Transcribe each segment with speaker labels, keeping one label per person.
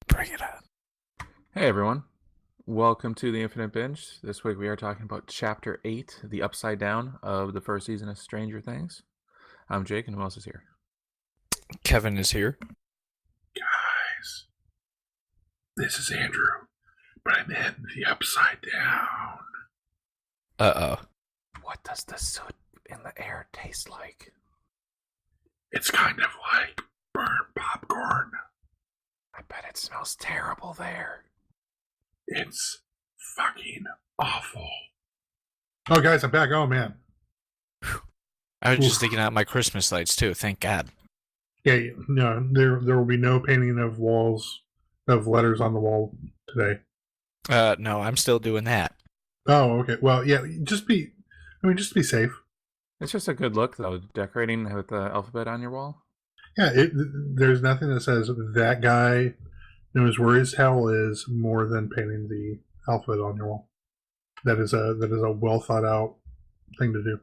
Speaker 1: Bring it on. Hey everyone, welcome to the Infinite Binge. This week we are talking about Chapter 8, the Upside Down of the first season of Stranger Things. I'm Jake, and who else is here?
Speaker 2: Kevin is here.
Speaker 3: Guys, this is Andrew, but I'm in the Upside Down.
Speaker 2: Uh-oh.
Speaker 1: What does the soot in the air taste like?
Speaker 3: It's kind of like burnt popcorn.
Speaker 1: I bet it smells terrible there.
Speaker 3: It's fucking awful. Oh, guys, I'm back. Oh, man.
Speaker 2: I was just thinking out my Christmas lights, too. Thank God.
Speaker 3: Yeah, no, there will be no painting of walls, of letters on the wall today.
Speaker 2: No, I'm still doing that.
Speaker 3: Oh, okay. Well, yeah, just be safe.
Speaker 1: It's just a good look, though, decorating with the alphabet on your wall.
Speaker 3: Yeah, there's nothing that says that guy knows where his hell is more than painting the alphabet on your wall. That is a well thought out thing to do.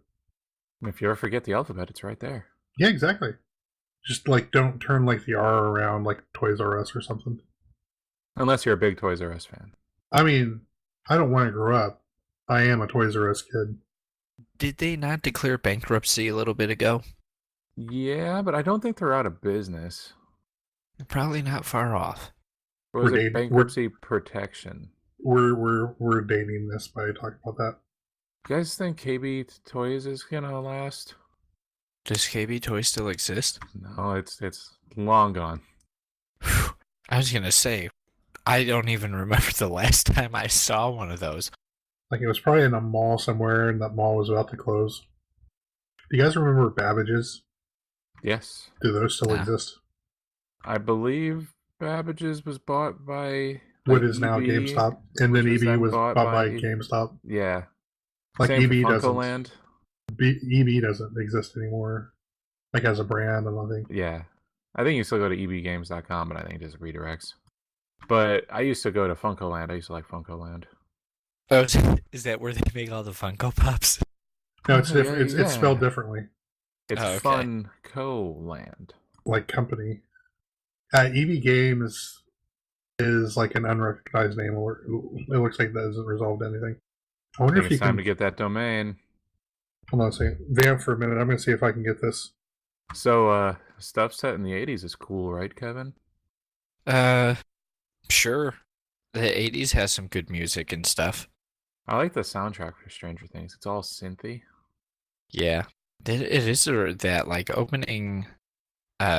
Speaker 1: If you ever forget the alphabet, it's right there.
Speaker 3: Yeah, exactly. Just don't turn the R around like Toys R Us or something.
Speaker 1: Unless you're a big Toys R Us fan.
Speaker 3: I mean, I don't want to grow up. I am a Toys R Us kid.
Speaker 2: Did they not declare bankruptcy a little bit ago?
Speaker 1: Yeah, but I don't think they're out of business.
Speaker 2: Probably not far off.
Speaker 1: Or was it bankruptcy protection?
Speaker 3: We're dating this by talking about that.
Speaker 1: You guys think KB Toys is gonna last?
Speaker 2: Does KB Toys still exist?
Speaker 1: No, it's long gone.
Speaker 2: I was gonna say, I don't even remember the last time I saw one of those.
Speaker 3: It was probably in a mall somewhere, and that mall was about to close. Do you guys remember Babbage's?
Speaker 1: Yes.
Speaker 3: Do those still exist?
Speaker 1: I believe Babbage's was bought by
Speaker 3: what is now GameStop, and then EB was bought by GameStop.
Speaker 1: Yeah.
Speaker 3: Same
Speaker 1: EB
Speaker 3: doesn't. EB doesn't exist anymore, as a brand. I don't think.
Speaker 1: Yeah, I think you still go to ebgames.com, but I think it just redirects. But I used to go to FuncoLand. I used to like FuncoLand.
Speaker 2: Oh, is that where they make all the Funko Pops?
Speaker 3: No, it's different. It's spelled differently.
Speaker 1: It's FuncoLand. Like
Speaker 3: company. EB Games is an unrecognized name. It looks like that hasn't resolved anything. I wonder if you
Speaker 1: time to get that domain.
Speaker 3: Hold on a second. Vamp for a minute. I'm going to see if I can get this.
Speaker 1: So, stuff set in the 80s is cool, right, Kevin?
Speaker 2: Sure. The 80s has some good music and stuff.
Speaker 1: I like the soundtrack for Stranger Things. It's all synthy.
Speaker 2: Yeah. It is that, opening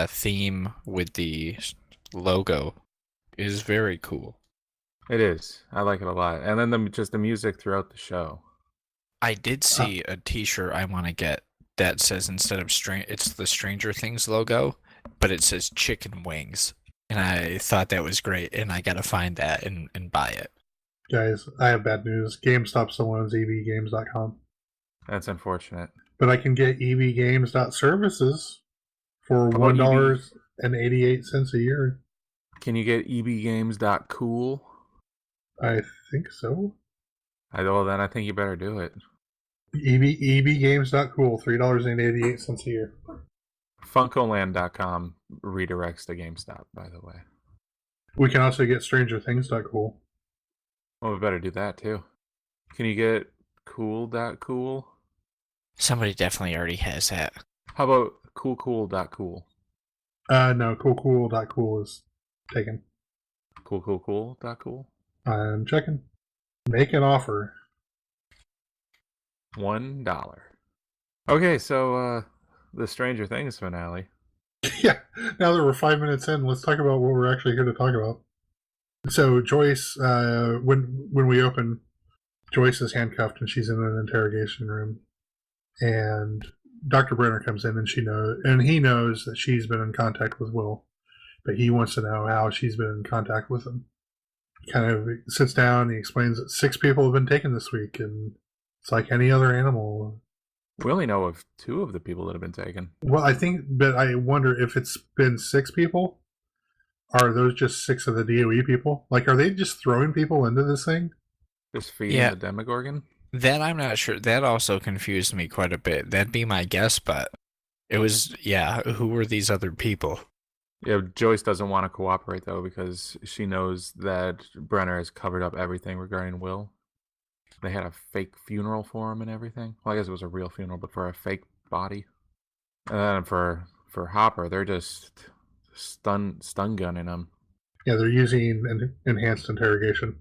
Speaker 2: theme with the logo is very cool.
Speaker 1: It is. I like it a lot. And then the music throughout the show.
Speaker 2: I did see a t-shirt I want to get that says instead of it's the Stranger Things logo, but it says chicken wings. And I thought that was great, and I gotta find that and buy it.
Speaker 3: Guys, I have bad news. GameStop still owns ebgames.com.
Speaker 1: That's unfortunate.
Speaker 3: But I can get ebgames.services for $1.88 a year.
Speaker 1: Can you get ebgames.cool?
Speaker 3: I think so.
Speaker 1: Well, then I think you better do it.
Speaker 3: ebgames.cool, $3.88 a year.
Speaker 1: Funcoland.com redirects to GameStop, by the way.
Speaker 3: We can also get StrangerThings.cool.
Speaker 1: Well, we better do that, too. Can you get cool.cool?
Speaker 2: Somebody definitely already has that.
Speaker 1: How about coolcool.cool?
Speaker 3: No, coolcool.cool is taken.
Speaker 1: Coolcool.cool?
Speaker 3: I'm checking. Make an offer.
Speaker 1: $1. Okay, so, the Stranger Things finale.
Speaker 3: Yeah, now that we're 5 minutes in, let's talk about what we're actually here to talk about. So Joyce, when we open, Joyce is handcuffed and she's in an interrogation room, and Dr. Brenner comes in and he knows that she's been in contact with Will, but he wants to know how she's been in contact with him. He kind of sits down and he explains that 6 people have been taken this week, and it's like any other animal.
Speaker 1: We only know of 2 of the people that have been taken.
Speaker 3: Well, but I wonder if it's been 6 people. Are those just 6 of the DOE people? Are they just throwing people into this thing?
Speaker 1: Just feeding the Demogorgon?
Speaker 2: That I'm not sure. That also confused me quite a bit. That'd be my guess, but it was, who were these other people?
Speaker 1: Yeah, Joyce doesn't want to cooperate though because she knows that Brenner has covered up everything regarding Will. They had a fake funeral for him and everything. Well, I guess it was a real funeral, but for a fake body. And then for Hopper, they're just stun gunning him.
Speaker 3: Yeah, they're using enhanced interrogation.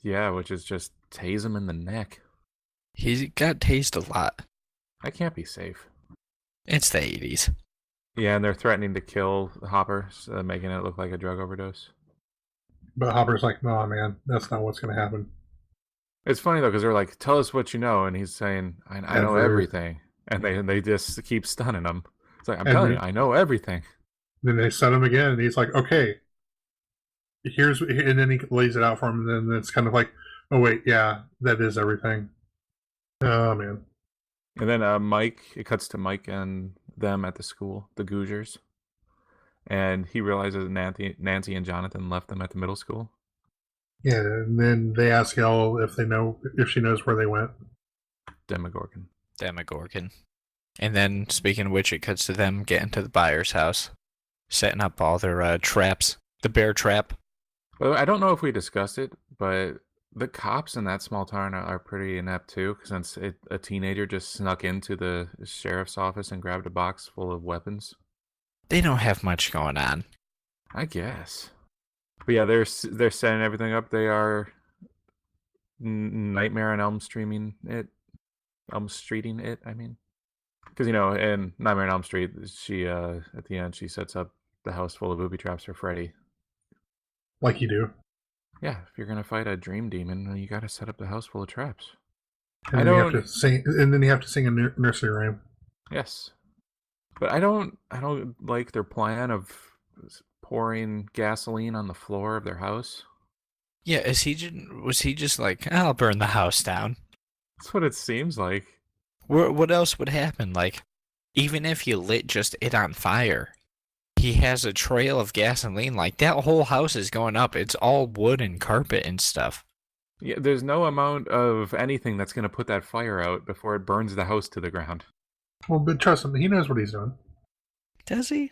Speaker 1: Yeah, which is just tase him in the neck.
Speaker 2: He got tased a lot.
Speaker 1: That can't be safe.
Speaker 2: It's the 80s.
Speaker 1: Yeah, and they're threatening to kill Hopper, making it look like a drug overdose.
Speaker 3: But Hopper's like, "No, man, that's not what's going to happen."
Speaker 1: It's funny though because they're like, "Tell us what you know," and he's saying, "I know everything," and they just keep stunning him. It's like, I'm telling you, I know everything.
Speaker 3: Then they stun him again, and he's like, "Okay, and then he lays it out for him, and then it's kind of like, "Oh wait, yeah, that is everything." Oh man.
Speaker 1: And then it cuts to Mike and them at the school, the Googers, and he realizes Nancy and Jonathan left them at the middle school.
Speaker 3: Yeah, and then they ask Elle if she knows where they went.
Speaker 1: Demogorgon.
Speaker 2: And then, speaking of which, it cuts to them getting to the buyer's house, setting up all their traps, the bear trap.
Speaker 1: Well, I don't know if we discussed it, but the cops in that small town are pretty inept too, since a teenager just snuck into the sheriff's office and grabbed a box full of weapons.
Speaker 2: They don't have much going on.
Speaker 1: I guess. But yeah, they're setting everything up. They are Nightmare on Elm Streeting it. I mean, because in Nightmare on Elm Street, she at the end she sets up the house full of booby traps for Freddy.
Speaker 3: Like you do.
Speaker 1: Yeah, if you're gonna fight a dream demon, you gotta set up the house full of traps.
Speaker 3: And then you have to sing a nursery rhyme.
Speaker 1: Yes, but I don't like their plan of pouring gasoline on the floor of their house.
Speaker 2: Yeah, was he just like, I'll burn the house down?
Speaker 1: That's what it seems like.
Speaker 2: What else would happen? Like, even if you lit just it on fire, he has a trail of gasoline. Like, that whole house is going up. It's all wood and carpet and stuff.
Speaker 1: Yeah, there's no amount of anything that's going to put that fire out before it burns the house to the ground.
Speaker 3: Well, but trust him, he knows what he's doing.
Speaker 2: Does he?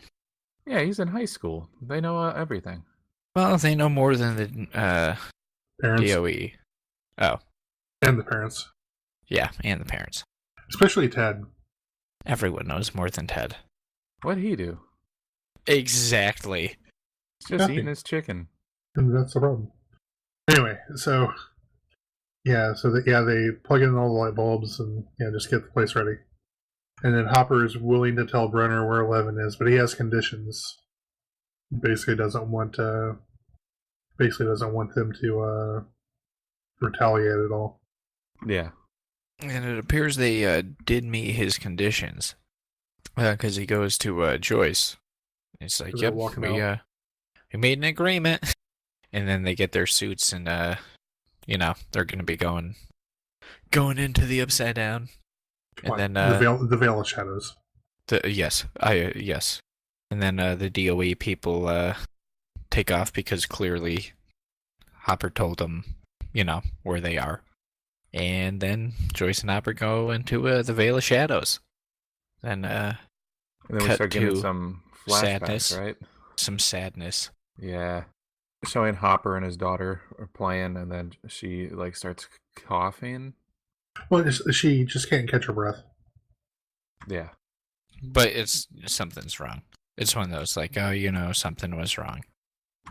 Speaker 1: Yeah, he's in high school. They know everything.
Speaker 2: Well, they know more than the
Speaker 3: Parents.
Speaker 2: DOE. Oh.
Speaker 3: And the parents.
Speaker 2: Yeah, and the parents.
Speaker 3: Especially Ted.
Speaker 2: Everyone knows more than Ted.
Speaker 1: What'd he do?
Speaker 2: Exactly.
Speaker 1: He's just eating his chicken.
Speaker 3: And that's the problem. Anyway, so they plug in all the light bulbs and just get the place ready. And then Hopper is willing to tell Brenner where 11 is, but he has conditions. Basically doesn't want them to retaliate at all.
Speaker 1: Yeah.
Speaker 2: And it appears they did meet his conditions. Because he goes to Joyce. It's like, yep, we made an agreement. And then they get their suits and, they're going to be going into the Upside Down. And then
Speaker 3: the Veil of Shadows.
Speaker 2: Yes. And then the DOE people take off because clearly Hopper told them, where they are. And then Joyce and Hopper go into the Veil of Shadows. Then
Speaker 1: and then we start getting some flashbacks,
Speaker 2: sadness,
Speaker 1: right?
Speaker 2: Some sadness.
Speaker 1: Yeah. Showing Hopper and his daughter are playing, and then she starts coughing.
Speaker 3: Well, she just can't catch her breath.
Speaker 1: Yeah.
Speaker 2: But something's wrong. It's one of those something was wrong.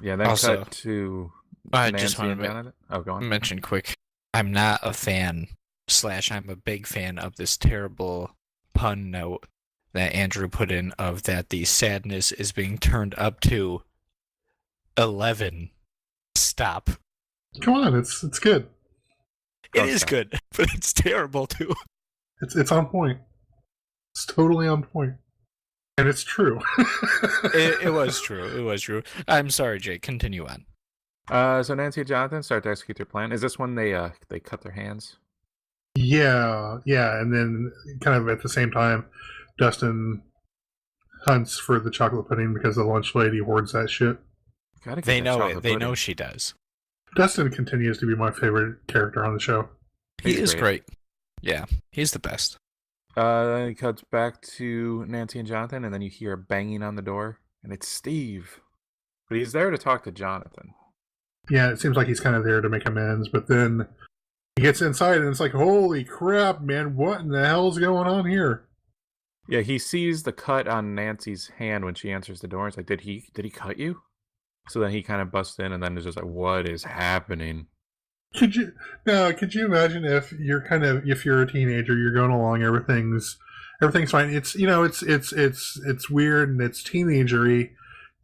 Speaker 1: Yeah, then
Speaker 2: also,
Speaker 1: cut to
Speaker 2: I
Speaker 1: Nancy
Speaker 2: just want to
Speaker 1: go on.
Speaker 2: mention quick. I'm not a fan / I'm a big fan of this terrible pun note that Andrew put in of that the sadness is being turned up to 11. Stop.
Speaker 3: Come on, it's good.
Speaker 2: It is good, but it's terrible too.
Speaker 3: It's on point. It's totally on point. And it's true.
Speaker 2: It was true. It was true. I'm sorry, Jake. Continue on.
Speaker 1: So Nancy and Jonathan start to execute their plan. Is this when they cut their hands?
Speaker 3: Yeah, and then kind of at the same time, Dustin hunts for the chocolate pudding because the lunch lady hoards that shit.
Speaker 2: They know it. They know she does.
Speaker 3: Dustin continues to be my favorite character on the show.
Speaker 2: He is great. Yeah, he's the best.
Speaker 1: Then it cuts back to Nancy and Jonathan, and then you hear banging on the door. and it's Steve. But he's there to talk to Jonathan.
Speaker 3: Yeah, it seems like he's kind of there to make amends, but then he gets inside and it's like, holy crap, man, what in the hell is going on here?
Speaker 1: Yeah, he sees the cut on Nancy's hand when she answers the door. It's like, did he cut you? So then he kind of busts in, and then is just like, what is happening?
Speaker 3: Could you imagine if you're a teenager, you're going along, everything's fine. It's it's weird and it's teenagery,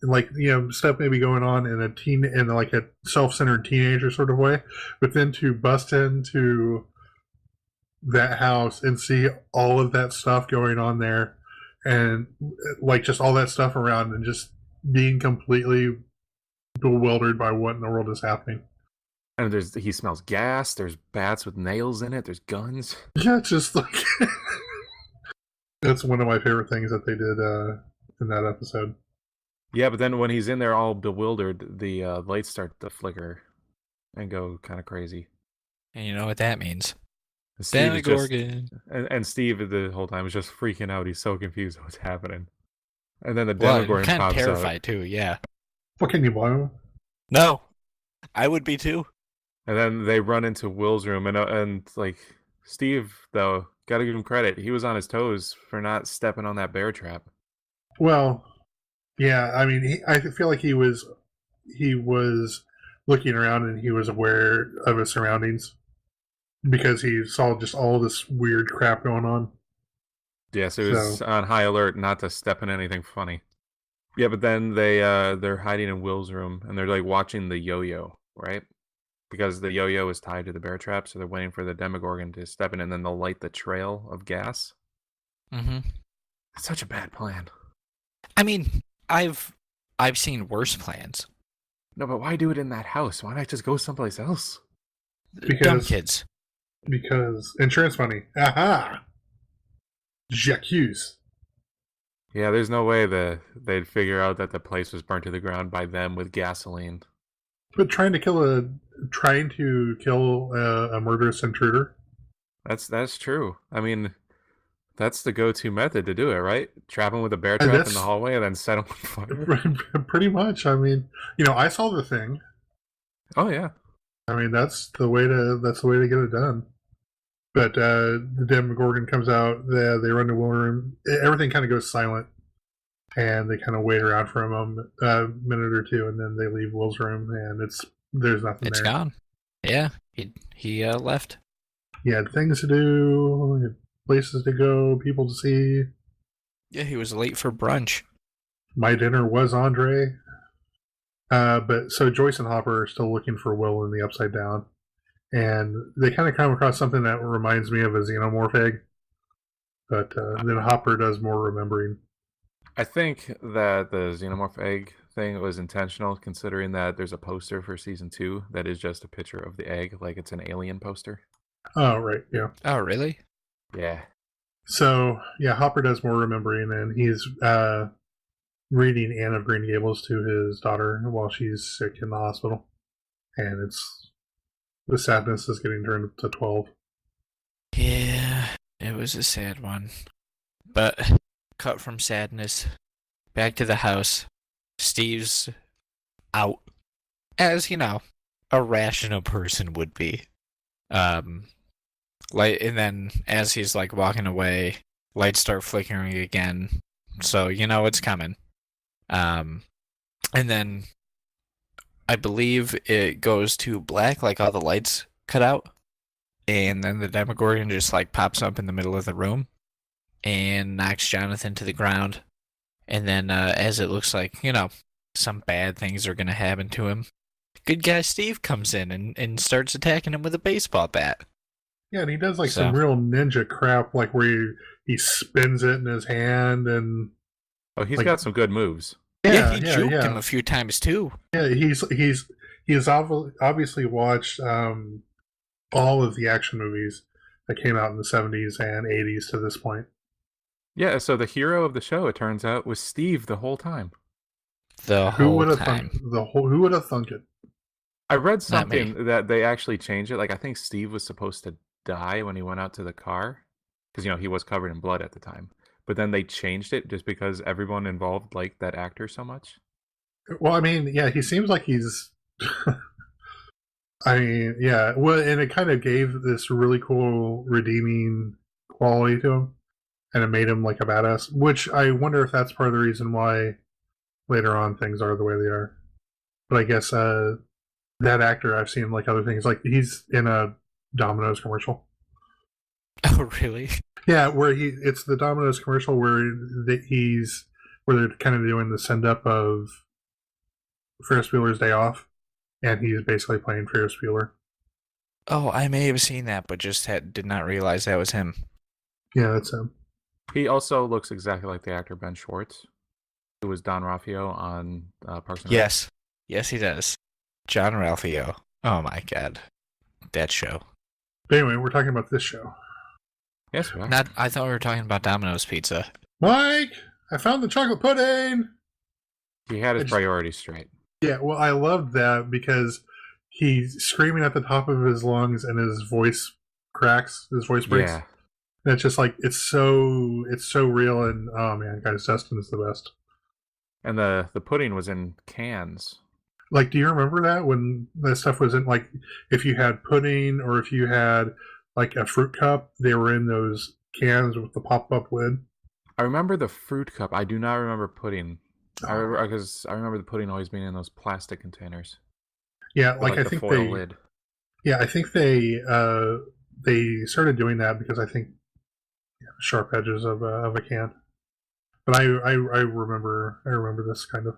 Speaker 3: like stuff maybe going on in like a self-centered teenager sort of way, but then to bust into that house and see all of that stuff going on there, and like just all that stuff around, and just being completely bewildered by what in the world is happening.
Speaker 1: And he smells gas. There's bats with nails in it. There's guns.
Speaker 3: Yeah, it's just like that's one of my favorite things that they did in that episode.
Speaker 1: Yeah, but then when he's in there all bewildered, the lights start to flicker and go kind of crazy.
Speaker 2: And you know what that means.
Speaker 1: Demogorgon. And Steve the whole time is just freaking out. He's so confused what's happening. And then the Demogorgon
Speaker 2: kind
Speaker 1: pops
Speaker 2: of terrified
Speaker 1: out.
Speaker 2: too, yeah.
Speaker 3: What can you blame him?
Speaker 2: No. I would be too.
Speaker 1: And then they run into Will's room, and like Steve, though, gotta give him credit. He was on his toes for not stepping on that bear trap.
Speaker 3: Well, yeah, I mean, I feel like he was looking around and he was aware of his surroundings because he saw just all this weird crap going on.
Speaker 1: Yeah, so he was on high alert not to step in anything funny. Yeah, but then they're hiding in Will's room, and they're like watching the yo-yo, right? Because the yo-yo is tied to the bear trap, so they're waiting for the Demogorgon to step in, and then they'll light the trail of gas.
Speaker 2: Mm-hmm.
Speaker 1: It's such a bad plan.
Speaker 2: I mean, I've seen worse plans.
Speaker 1: No, but why do it in that house? Why not just go someplace else?
Speaker 2: Dumb kids.
Speaker 3: Because insurance money. Aha! Jacques.
Speaker 1: Yeah, there's no way they'd figure out that the place was burnt to the ground by them with gasoline.
Speaker 3: But trying to kill a murderous intruder.
Speaker 1: That's true. I mean, that's the go-to method to do it, right? Trap him with a bear trap in the hallway and then set him on fire.
Speaker 3: Pretty much. I mean, I saw The Thing.
Speaker 1: Oh yeah.
Speaker 3: I mean, that's the way to get it done. But the Demogorgon comes out. They run to Will room. Everything kind of goes silent, and they kind of wait around for a minute or two, and then they leave Will's room, and there's nothing there.
Speaker 2: It's gone. Yeah, he left.
Speaker 3: He had things to do, places to go, people to see.
Speaker 2: Yeah, he was late for brunch.
Speaker 3: My dinner was Andre. But so Joyce and Hopper are still looking for Will in the Upside Down. And they kind of come across something that reminds me of a xenomorph egg. But then Hopper does more remembering.
Speaker 1: I think that the xenomorph egg thing was intentional, considering that there's a poster for season 2 that is just a picture of the egg, like it's an alien poster.
Speaker 3: Oh, right, yeah.
Speaker 2: Oh, really?
Speaker 1: Yeah.
Speaker 3: So, yeah, Hopper does more remembering, and he's reading Anne of Green Gables to his daughter while she's sick in the hospital. And the sadness is getting turned to 12.
Speaker 2: Yeah, it was a sad one. But cut from sadness, back to the house. Steve's out, as a rational person would be. And then as he's walking away, lights start flickering again. So it's coming. And then I believe it goes to black, all the lights cut out. And then the Demogorgon just pops up in the middle of the room and knocks Jonathan to the ground. And then as it looks like, some bad things are going to happen to him, good guy Steve comes in and starts attacking him with a baseball bat.
Speaker 3: Yeah, and he does some real ninja crap, where he spins it in his hand and...
Speaker 1: Oh, he's got some good moves.
Speaker 2: Yeah, he juked him a few times too.
Speaker 3: Yeah, he's obviously watched all of the action movies that came out in the 70s and 80s to this point.
Speaker 1: Yeah, so the hero of the show, it turns out, was Steve the whole time.
Speaker 3: Who would have thunk it?
Speaker 1: I read something that they actually changed it. I think Steve was supposed to die when he went out to the car, because he was covered in blood at the time. but then they changed it just because everyone involved liked that actor so much.
Speaker 3: Well, I mean, yeah, he seems like he's. I mean, yeah. Well, and it kind of gave this really cool redeeming quality to him, and it made him like a badass. Which I wonder if that's part of the reason why later on things are the way they are. But I guess that actor, I've seen like other things. Like he's in a Domino's commercial.
Speaker 2: Oh, really?
Speaker 3: Yeah, where it's the Domino's commercial where they're kind of doing the send up of Ferris Bueller's Day Off, and he's basically playing Ferris Bueller.
Speaker 2: Oh, I may have seen that, but just did not realize that was him.
Speaker 3: Yeah, that's him.
Speaker 1: He also looks exactly like the actor Ben Schwartz, who was Don Ralphio on Parks and Rec.
Speaker 2: Yes. Yes, he does. John Ralphio. Oh my god. That show.
Speaker 3: But anyway, we're talking about this show.
Speaker 1: Yes, we are.
Speaker 2: I thought we were talking about Domino's Pizza.
Speaker 3: Mike, I found the chocolate pudding!
Speaker 1: He had his priorities straight.
Speaker 3: Yeah, well, I loved that because he's screaming at the top of his lungs and his voice cracks, his voice breaks.
Speaker 1: Yeah.
Speaker 3: And it's just like, it's so real, and oh man, guys, Dustin is the best.
Speaker 1: And the pudding was in cans.
Speaker 3: Like, do you remember that when that stuff was in, like, if you had pudding or if you had, like, a fruit cup, they were in those cans with the pop-up lid?
Speaker 1: I remember the fruit cup. I do not remember pudding. Because I remember the pudding always being in those plastic containers.
Speaker 3: Yeah,
Speaker 1: With,
Speaker 3: like I
Speaker 1: the
Speaker 3: think
Speaker 1: foil lid.
Speaker 3: Yeah, I think they started doing that because I think sharp edges of a can. But I remember this kind of.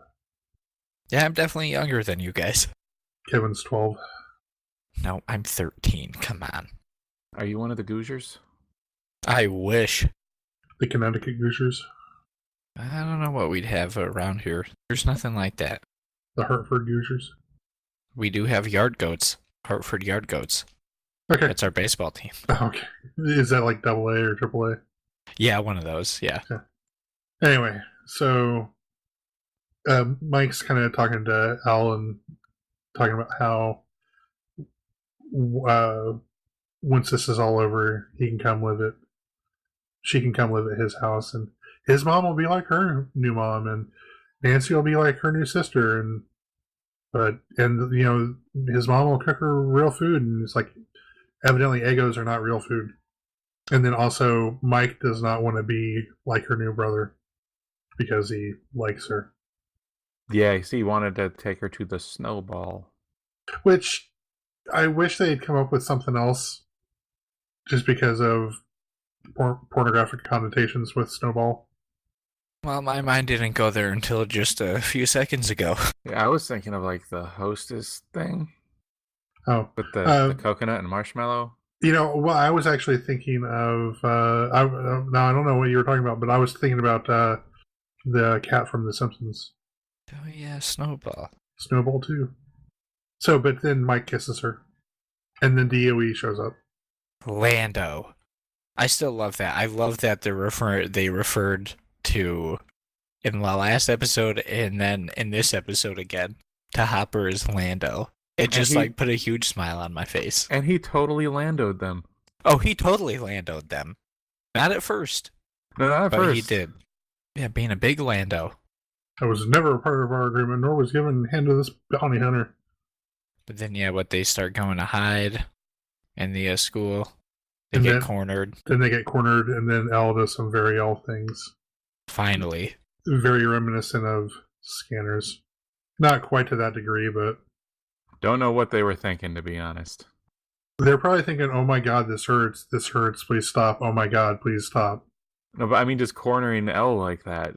Speaker 2: Yeah, I'm definitely younger than you guys.
Speaker 3: Kevin's 12.
Speaker 2: No, I'm 13. Come on.
Speaker 1: Are you one of the Goozers?
Speaker 2: I wish.
Speaker 3: The Connecticut Goosers.
Speaker 2: I don't know what we'd have around here. There's nothing like that.
Speaker 3: The Hartford Goosers.
Speaker 2: We do have Yard Goats. Hartford Yard Goats.
Speaker 3: Okay.
Speaker 2: That's our baseball team.
Speaker 3: Okay. Is that like AA or AAA?
Speaker 2: Yeah, one of those. Yeah.
Speaker 3: Anyway, so Mike's kind of talking to Al and talking about how once this is all over, he can come live at. She can come live at his house, and his mom will be like her new mom, and Nancy will be like her new sister, and his mom will cook her real food, and it's like evidently Eggos are not real food. And then also Mike does not want to be like her new brother because he likes her.
Speaker 1: Yeah, he wanted to take her to the snowball.
Speaker 3: Which I wish they had come up with something else just because of pornographic connotations with Snowball.
Speaker 2: Well, my mind didn't go there until just a few seconds ago.
Speaker 1: Yeah, I was thinking of like the Hostess thing.
Speaker 3: Oh.
Speaker 1: With the coconut and marshmallow.
Speaker 3: Well, I was actually thinking of... I don't know what you were talking about, but I was thinking about the cat from The Simpsons.
Speaker 2: Oh, yeah, Snowball.
Speaker 3: Snowball, too. So, but then Mike kisses her. And then DOE shows up.
Speaker 2: Lando. I still love that. I love that they referred to in the last episode and then in this episode again to Hopper as Lando. It just put a huge smile on my face.
Speaker 1: And he totally Landoed them.
Speaker 2: Oh, he totally Landoed them. Not at first.
Speaker 1: No, not at first.
Speaker 2: But he did. Yeah, being a big Lando.
Speaker 3: That was never a part of our agreement, nor was given hand to this bounty hunter.
Speaker 2: But then, they start going to hide in the school. They get cornered.
Speaker 3: Then they get cornered, and then Al does some very Al things.
Speaker 2: Finally.
Speaker 3: Very reminiscent of Scanners. Not quite to that degree, but...
Speaker 1: Don't know what they were thinking, to be honest.
Speaker 3: They're probably thinking, oh my god, this hurts, please stop, oh my god, please stop.
Speaker 1: No, but I mean, just cornering Elle like that,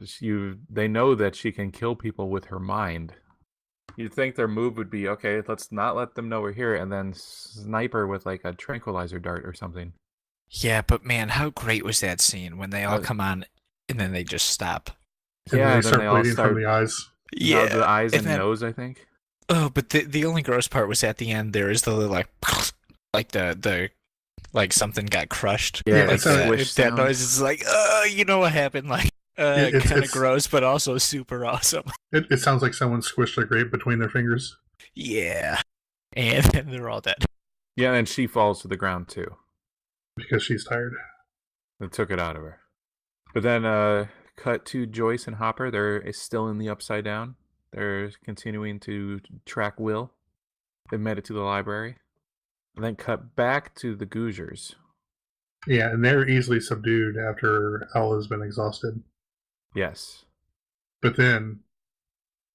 Speaker 1: they know that she can kill people with her mind. You'd think their move would be, okay, let's not let them know we're here, and then snipe her with like a tranquilizer dart or something.
Speaker 2: Yeah, but man, how great was that scene when they all come on and then they just stop?
Speaker 3: And they start bleeding from the eyes.
Speaker 2: Yeah,
Speaker 1: the eyes and nose, I think.
Speaker 2: Oh, but the only gross part was at the end. There is the little like something got crushed.
Speaker 1: Yeah,
Speaker 2: like that noise is like, you know what happened? Like, kind of gross, but also super awesome.
Speaker 3: It sounds like someone squished a grape between their fingers.
Speaker 2: Yeah, and then they're all dead.
Speaker 1: Yeah, and she falls to the ground too.
Speaker 3: Because she's tired.
Speaker 1: It took it out of her. But then cut to Joyce and Hopper. They're still in the Upside Down. They're continuing to track Will. They made it to the library. And then cut back to the Googers.
Speaker 3: Yeah, and they're easily subdued after Al has been exhausted.
Speaker 1: Yes.
Speaker 3: But then,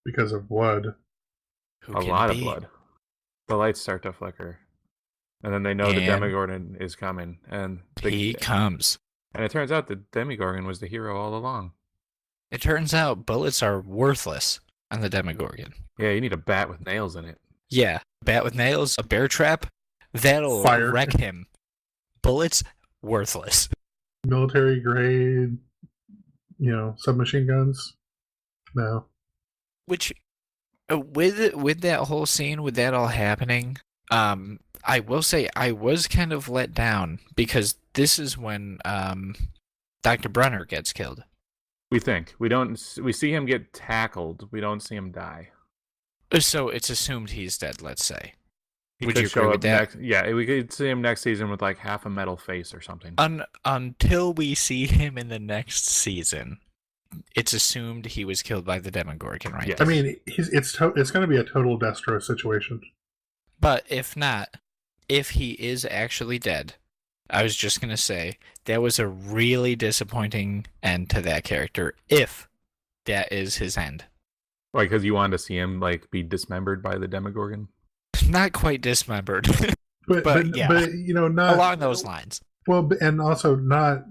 Speaker 3: because of blood,
Speaker 1: A lot of blood. The lights start to flicker. And then they know the Demogorgon is coming. And
Speaker 2: he comes.
Speaker 1: And it turns out the Demogorgon was the hero all along.
Speaker 2: It turns out bullets are worthless on the Demogorgon.
Speaker 1: Yeah, you need a bat with nails in it.
Speaker 2: Yeah, bat with nails, a bear trap, that'll wreck him. Bullets, worthless.
Speaker 3: Military grade, submachine guns. No.
Speaker 2: Which, with that whole scene, with that all happening, I will say I was kind of let down because this is when Dr. Brenner gets killed.
Speaker 1: We think. We see him get tackled. We don't see him die.
Speaker 2: So it's assumed he's dead, let's say.
Speaker 1: Would you agree with that? We could see him next season with like half a metal face or something.
Speaker 2: Until we see him in the next season, it's assumed he was killed by the Demogorgon, right?
Speaker 3: Yes. I mean, it's going to be a total Destro situation.
Speaker 2: But if not, if he is actually dead, I was just going to say, that was a really disappointing end to that character, if that is his end.
Speaker 1: Why, because you wanted to see him be dismembered by the Demogorgon?
Speaker 2: Not quite dismembered. but yeah,
Speaker 3: not
Speaker 2: along those lines.
Speaker 3: Well, and also not,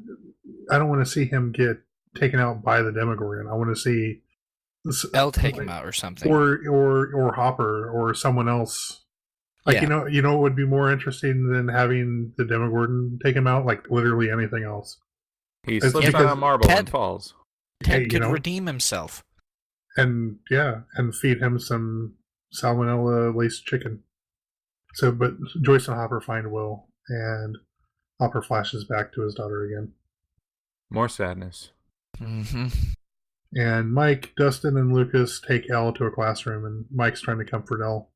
Speaker 3: I don't want to see him get taken out by the Demogorgon. I want to see
Speaker 2: Elle take him out or something.
Speaker 3: Or Hopper or someone else. What would be more interesting than having the Demogorgon take him out? Literally anything else.
Speaker 1: He slips on a marble and falls.
Speaker 2: Ted could redeem himself.
Speaker 3: And feed him some salmonella laced chicken. So, but Joyce and Hopper find Will, and Hopper flashes back to his daughter again.
Speaker 1: More sadness.
Speaker 2: Mm-hmm.
Speaker 3: And Mike, Dustin, and Lucas take Elle to a classroom, and Mike's trying to comfort Elle.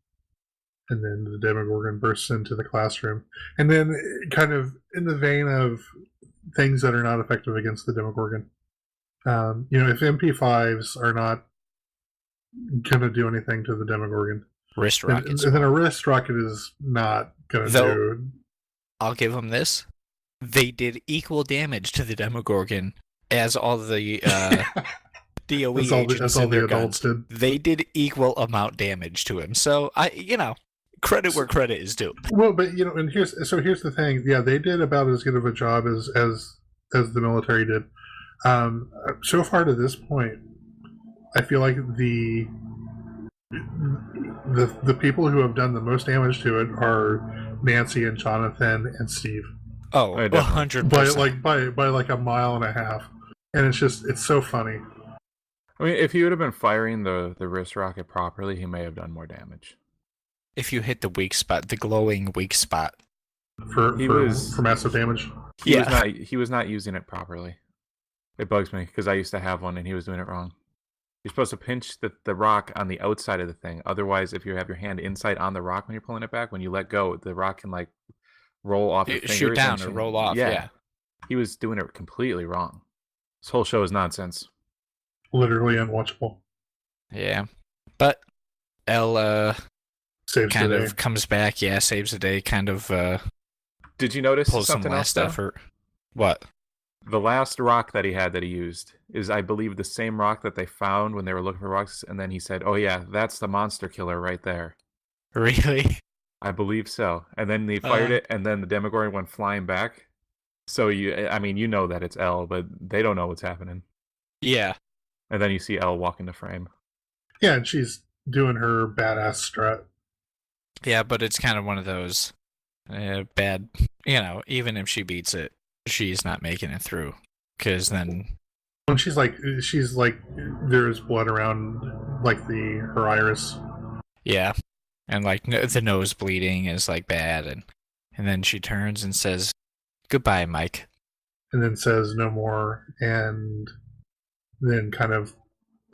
Speaker 3: And then the Demogorgon bursts into the classroom. And then, kind of in the vein of things that are not effective against the Demogorgon, if MP5s are not going to do anything to the Demogorgon,
Speaker 2: wrist rockets,
Speaker 3: then a wrist rocket is not going to do.
Speaker 2: I'll give them this: they did equal damage to the Demogorgon as all the DOE agents and their guns did. They did equal amount damage to him. So credit where credit is due.
Speaker 3: Well, but and here's the thing. Yeah, they did about as good of a job as the military did. So far to this point, I feel like the people who have done the most damage to it are Nancy and Jonathan and Steve.
Speaker 2: Oh, 100%.
Speaker 3: By a mile and a half. And it's so funny.
Speaker 1: I mean, if he would have been firing the wrist rocket properly, he may have done more damage.
Speaker 2: If you hit the weak spot, the glowing weak spot.
Speaker 3: For massive damage?
Speaker 1: He was not using it properly. It bugs me, because I used to have one and he was doing it wrong. You're supposed to pinch the rock on the outside of the thing. Otherwise, if you have your hand inside on the rock when you're pulling it back, when you let go, the rock can roll off your fingers.
Speaker 2: Shoot down or roll off, yeah.
Speaker 1: He was doing it completely wrong. This whole show is nonsense.
Speaker 3: Literally unwatchable.
Speaker 2: Yeah. But Elle comes back, saves the day,
Speaker 1: Did you notice
Speaker 2: pulls
Speaker 1: something
Speaker 2: some last
Speaker 1: else,
Speaker 2: effort. What?
Speaker 1: The last rock that he had that he used is, I believe, the same rock that they found when they were looking for rocks, and then he said, "Oh yeah, that's the monster killer right there."
Speaker 2: Really?
Speaker 1: I believe so. And then they fired it, and then the Demogorgon went flying back. So you know that it's Elle, but they don't know what's happening.
Speaker 2: Yeah.
Speaker 1: And then you see Elle walk into frame.
Speaker 3: Yeah, and she's doing her badass strut.
Speaker 2: Yeah, but it's kind of one of those bad, even if she beats it, she's not making it through. Because then...
Speaker 3: When she's like, there's blood around, her iris.
Speaker 2: Yeah. And, the nose bleeding is, bad. And then she turns and says, "Goodbye, Mike."
Speaker 3: And then says no more. And then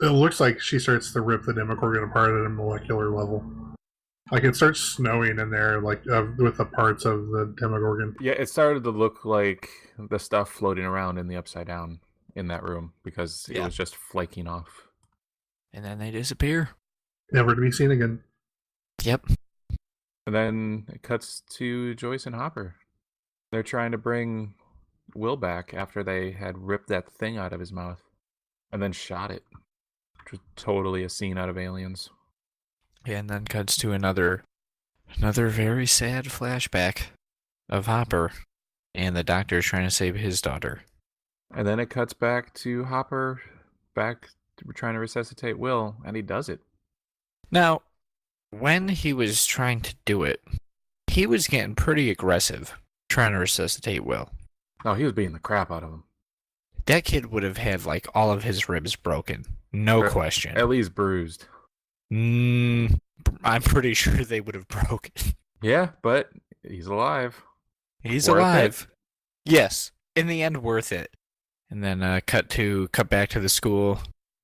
Speaker 3: it looks like she starts to rip the Demogorgon apart at a molecular level. It starts snowing in there, with the parts of the Demogorgon.
Speaker 1: Yeah, it started to look like the stuff floating around in the Upside Down. in that room because it
Speaker 2: Yeah.
Speaker 1: was just flaking off.
Speaker 2: And then they disappear.
Speaker 3: Never to be seen again.
Speaker 2: Yep.
Speaker 1: And then it cuts to Joyce and Hopper. They're trying to bring Will back after they had ripped that thing out of his mouth and then shot it. Which was totally a scene out of Aliens.
Speaker 2: And then cuts to another very sad flashback of Hopper and the doctor trying to save his daughter.
Speaker 1: And then it cuts back to Hopper trying to resuscitate Will, and he does it.
Speaker 2: Now, when he was trying to do it, he was getting pretty aggressive trying to resuscitate Will.
Speaker 1: Oh, he was beating the crap out of him.
Speaker 2: That kid would have had like all of his ribs broken. No question.
Speaker 1: At least bruised.
Speaker 2: I'm pretty sure they would have broken.
Speaker 1: Yeah, but he's alive.
Speaker 2: He's
Speaker 1: Worth
Speaker 2: alive. Yes. In the end, worth it. And then cut back to the school.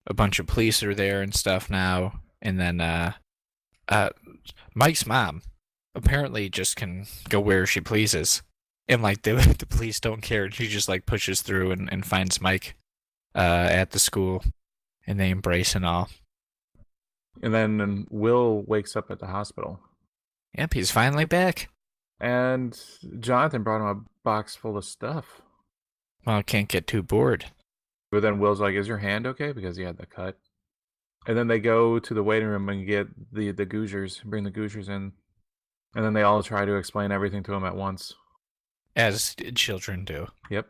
Speaker 2: A bunch of police are there and stuff now. And then Mike's mom apparently just can go where she pleases. And like the police don't care. She just like pushes through and finds Mike at the school. And they embrace and all.
Speaker 1: And then Will wakes up at the hospital.
Speaker 2: Yep, he's finally back.
Speaker 1: And Jonathan brought him a box full of stuff.
Speaker 2: Well, can't get too bored.
Speaker 1: But then Will's like, is your hand okay? Because he had the cut. And then they go to the waiting room and get the Goozers, bring the Goozers in. And then they all try to explain everything to him at once.
Speaker 2: As children do.
Speaker 1: Yep.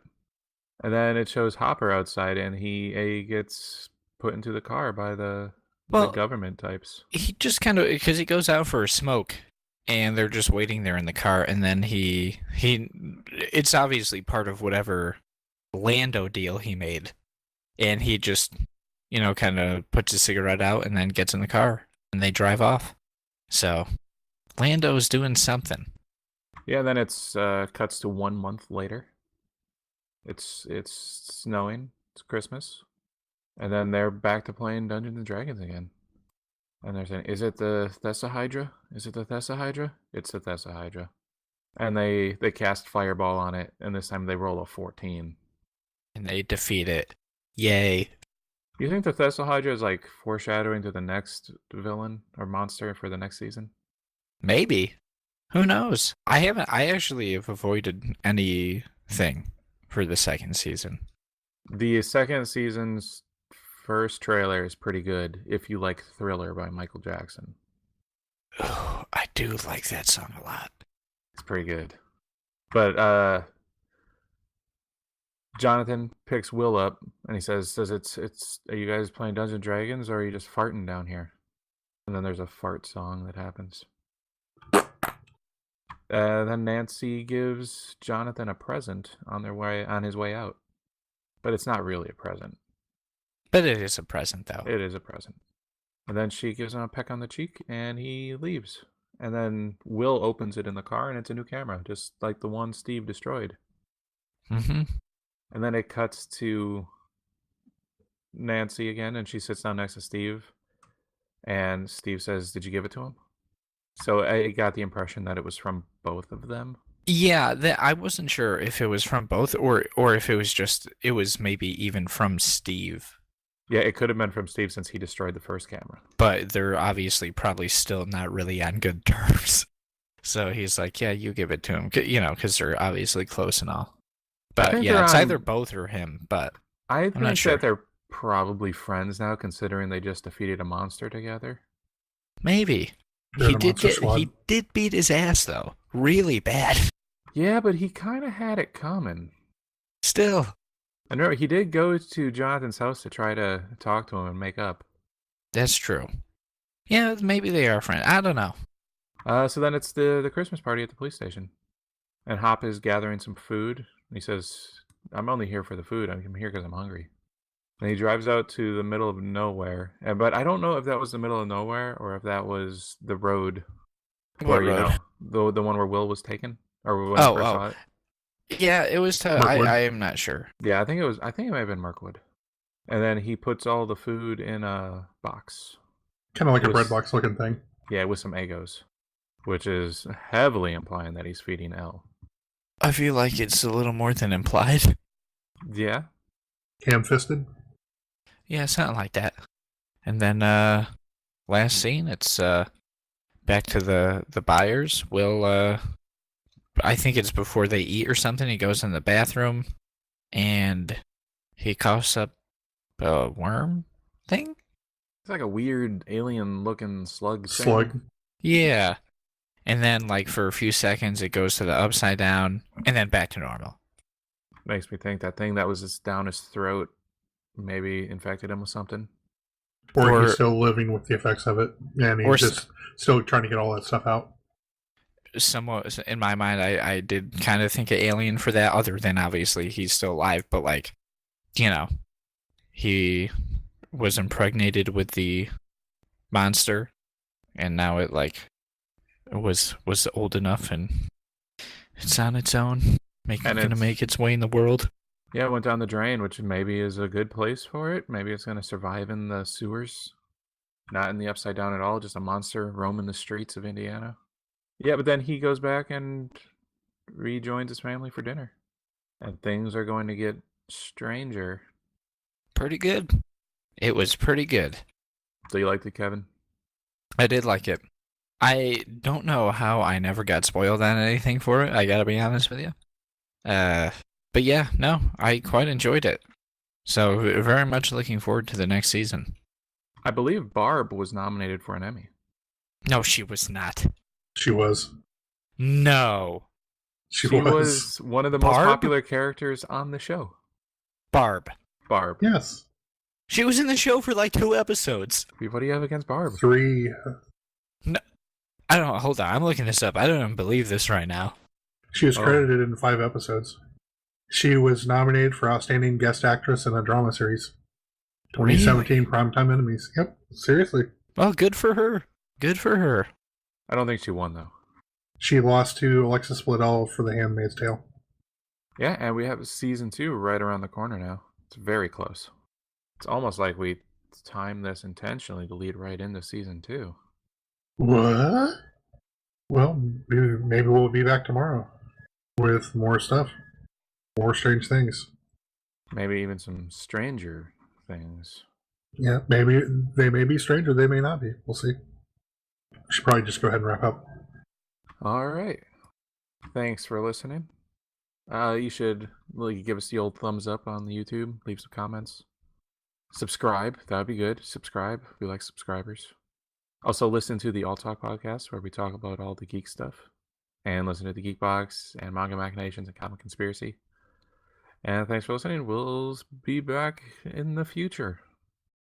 Speaker 1: And then it shows Hopper outside, and he gets put into the car by the government types.
Speaker 2: He just kind of, because he goes out for a smoke, and they're just waiting there in the car, and then it's obviously part of whatever Lando deal he made, and he just, kind of puts his cigarette out and then gets in the car, and they drive off. So, Lando's doing something.
Speaker 1: Yeah, then it's cuts to 1 month later. It's snowing. It's Christmas. And then they're back to playing Dungeons and Dragons again. And they're saying, is it the Thessahydra? Is it the Thessahydra? It's the Thessahydra. And they cast Fireball on it, and this time they roll a 14.
Speaker 2: And they defeat it. Yay.
Speaker 1: You think the Thessahydra is like foreshadowing to the next villain or monster for the next season?
Speaker 2: Maybe. Who knows? I actually have avoided anything for the second season.
Speaker 1: The second season's first trailer is pretty good if you like Thriller by Michael Jackson.
Speaker 2: Oh, I do like that song a lot.
Speaker 1: It's pretty good. But Jonathan picks Will up and he says it's are you guys playing Dungeons and Dragons or are you just farting down here? And then there's a fart song that happens. Then Nancy gives Jonathan a present on his way out. But it's not really a present.
Speaker 2: But it is a present, though.
Speaker 1: It is a present. And then she gives him a peck on the cheek, and he leaves. And then Will opens it in the car, and it's a new camera, just like the one Steve destroyed.
Speaker 2: Mm-hmm.
Speaker 1: And then it cuts to Nancy again, and she sits down next to Steve. And Steve says, "Did you give it to him?" So I got the impression that it was from both of them.
Speaker 2: Yeah, I wasn't sure if it was from both or if it was maybe even from Steve.
Speaker 1: Yeah, it could have been from Steve since he destroyed the first camera.
Speaker 2: But they're obviously probably still not really on good terms. So he's like, yeah, you give it to him, because they're obviously close and all. But yeah, it's either both or him, but
Speaker 1: I think
Speaker 2: not sure.
Speaker 1: that they're probably friends now, considering they just defeated a monster together.
Speaker 2: Maybe.
Speaker 3: They're
Speaker 2: He
Speaker 3: the
Speaker 2: did beat his ass, though. Really bad.
Speaker 1: Yeah, but he kind of had it coming.
Speaker 2: Still.
Speaker 1: I know he did go to Jonathan's house to try to talk to him and make up.
Speaker 2: That's true. Yeah, maybe they are friends. I don't know.
Speaker 1: So then it's the Christmas party at the police station. And Hop is gathering some food. He says, "I'm only here for the food. I'm here because I'm hungry." And he drives out to the middle of nowhere. But I don't know if that was the middle of nowhere or if that was the road.
Speaker 2: What road?
Speaker 1: The one where Will was taken? Or when I first saw it.
Speaker 2: Yeah, it was. I am not sure.
Speaker 1: Yeah, I think it might have been Mirkwood. And then he puts all the food in a box.
Speaker 3: Kind of like a bread box looking thing.
Speaker 1: Yeah, with some Eggos, which is heavily implying that he's feeding Elle.
Speaker 2: I feel like it's a little more than implied.
Speaker 1: Yeah.
Speaker 3: Ham-fisted.
Speaker 2: Yeah, something like that. And then last scene, it's back to the buyers. Will I think it's before they eat or something. He goes in the bathroom and he coughs up a worm thing.
Speaker 1: It's like a weird alien-looking slug.
Speaker 3: Slug.
Speaker 2: Yeah. And then, like, for a few seconds, it goes to the upside down, and then back to normal.
Speaker 1: Makes me think that thing that was just down his throat maybe infected him with something.
Speaker 3: Or he's still living with the effects of it, and he's just still trying to get all that stuff out.
Speaker 2: Somewhat, in my mind, I did kind of think of Alien for that, other than, obviously, he's still alive, but, like, you know, he was impregnated with the monster, and now it, like, was old enough, and it's on its own, gonna make its way in the world.
Speaker 1: Yeah, it went down the drain, which maybe is a good place for it. Maybe it's gonna survive in the sewers, not in the upside down at all. Just a monster roaming the streets of Indiana. Yeah, but then he goes back and rejoins his family for dinner, and things are going to get stranger.
Speaker 2: Pretty good. It was pretty good.
Speaker 1: So you liked it, Kevin?
Speaker 2: I did like it. I don't know how I never got spoiled on anything for it. I gotta be honest with you. But yeah, no, I quite enjoyed it. So very much looking forward to the next season.
Speaker 1: I believe Barb was nominated for an Emmy.
Speaker 2: No, she was not.
Speaker 3: She was.
Speaker 2: No.
Speaker 3: She
Speaker 1: was one of the most popular characters on the show.
Speaker 2: Barb.
Speaker 3: Yes.
Speaker 2: She was in the show for like 2 episodes.
Speaker 1: What do you have against Barb?
Speaker 3: 3.
Speaker 2: No, I don't know. Hold on. I'm looking this up. I don't even believe this right now.
Speaker 3: She was credited in 5 episodes. She was nominated for Outstanding Guest Actress in a Drama Series. 2017 really? Primetime Enemies. Yep. Seriously.
Speaker 2: Well, good for her. Good for her.
Speaker 1: I don't think she won, though.
Speaker 3: She lost to Alexis Bledel for The Handmaid's Tale.
Speaker 1: Yeah, and we have season 2 right around the corner now. It's very close. It's almost like we timed this intentionally to lead right into season 2.
Speaker 3: What? Well, maybe we'll be back tomorrow with more stuff. More strange things.
Speaker 1: Maybe even some stranger things.
Speaker 3: Yeah, maybe they may be stranger, they may not be. We'll see. We should probably just go ahead and wrap up.
Speaker 1: All right. Thanks for listening. You should give us the old thumbs up on the YouTube. Leave some comments. Subscribe. That would be good. Subscribe. We like subscribers. Also, listen to the All Talk podcast where we talk about all the geek stuff. And listen to the Geek Box and Manga Machinations and Comic Conspiracy. And thanks for listening. We'll be back in the future.